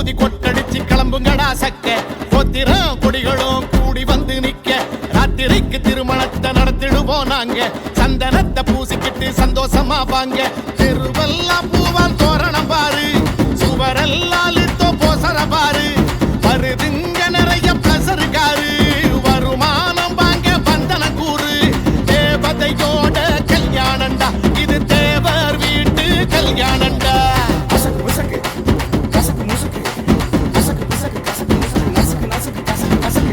ஊதி கொட்டடிச்சு கிளம்புங்கடா சக்க பொத்திரம் கொடிகளும் கூடி வந்து நிக்க ராத்திரிக்கு திருமணத்தை நடத்திடுவோம் நாங்க சந்தனத்தை பூசிக்கிட்டு சந்தோஷமா வாங்க தெருவெல்லாம் பூவால் தோரணம் பாரு சுவரெல்லாம் லித்தோ போசர பாரு வருதுங்க நிறைய பிளசர் காரு வருமானம் வாங்க பந்தன கூறு தேவதையோட கல்யாணண்டா இது தேவர் வீட்டு கல்யாணண்டா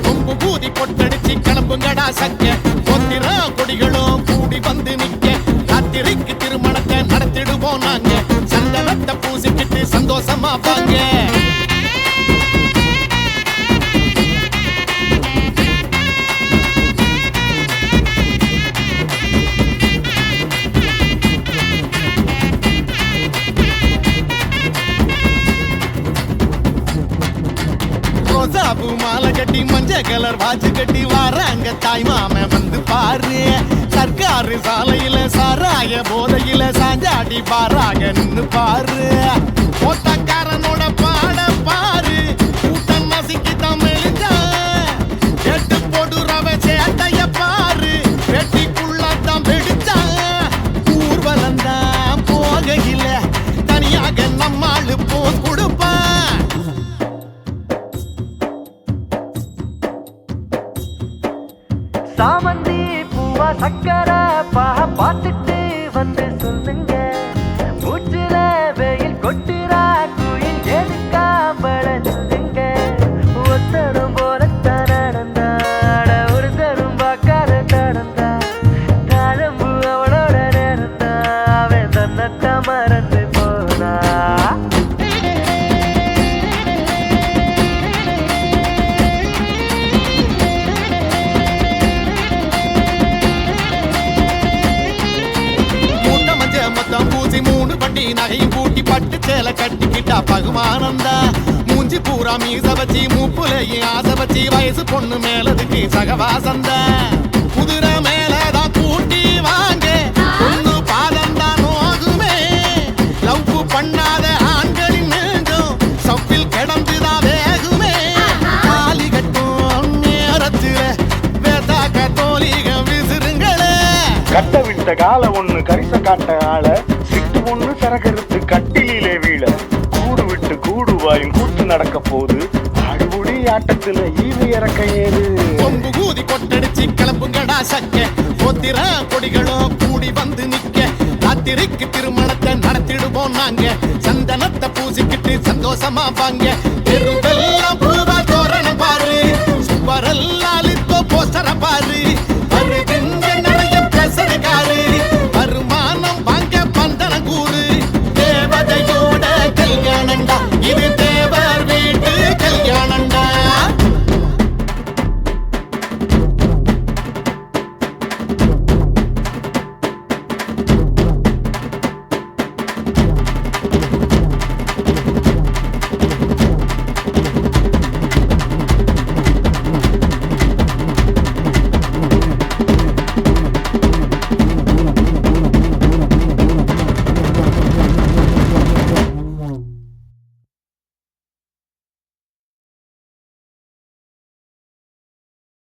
கொம்பு பூதி பொட்டடிச்சு கிளம்புங்கடா சக்க பொத்திரம் கொடிகளும் கூடி வந்து நிக்க ராத்திரிக்கு திருமணத்தை நடத்திடுவோம் நாங்க சந்தனத்தை பூசிக்கிட்டு சந்தோஷமா வாங்க ரோசாபு மாலை கட்டி மஞ்ச கலர் வாச்சு கட்டி வாராங்க தாய் மாம வந்து பாரு சர்க்காரு சாலையில சாராய போதையில சாஞ்சாடி பாராக நின்னு பாரு ஓட்டக்காரனோட பாட பாரு கூட்டம் நசுக்கி தமிழ்ந்தா எட்டு போடுறவ சேட்டைய பாரு வெட்டிக்குள்ளதான் வெடிச்சா ஊர்வலந்தான் போகையில தனியாக நம்மாளு போஸ் கொடுப்பா சாமந்தி பூவா சக்கரை பார்த்துட்டு வந்து சொல்லுங்க மூச்சுல வெயில் கொட்டுறா குயில் எதுக்காம்பள சொல்லுங்க ஒத்தரும் போலத்தான் நடந்தாட ஒரு தரும் பார்க்காத நடந்தா தாழம்பு அவளோட நேரந்தா அவன் தன்னட்ட மறந்து போனா மூணு பட்டி நகையும் பூட்டி பட்டு சேலை கட்டிக்கிட்டா பகுமானந்தா மூஞ்சி பூரா மீச வச்சு மூப்புலையும் ஆசை வச்சு வயசு பொண்ணு மேலதுக்கு சகவாசந்தா குதிரை மேலதான் கூட்டி வாங்க பொண்ணு பாதந்தான் நோகுமே லவ் பண்ணாத ஆண்களின் நெஞ்சம் சப்பில் கிடந்துதான் வேகுமே தாலி கட்டும் நேரத்துல வேதாக்க தோலிகம் விசிறுங்களே கட்ட விட்ட கால ஒண்ணு கரிச காட்ட ஆள சிட்டு ஒண்ணு சரகருத்து கட்டிலே வீழ கூடு விட்டு கூடுவாயும் கூட்டு நடக்க போது ஆடுபுடி ஆட்டத்துல ஈவு இறக்க ஏது கொம்பு கூதி கொட்டடிச்சு கிளம்புங்கடா சக்க பொத்திரம் கொடிகளும் கூடி வந்து நிக்க ராத்திரிக்கு திருமணத்தை நடத்திடுவோம் நாங்க சந்தனத்தை பூசிக்கிட்டு சந்தோஷமா வாங்க தெருவெல்லாம் பூவா தோரணம் பாரு சுவரெல்லாம் லித்தோ போஸ்டர பாரு வருகின்ற நிறைய பேசுறக்காரு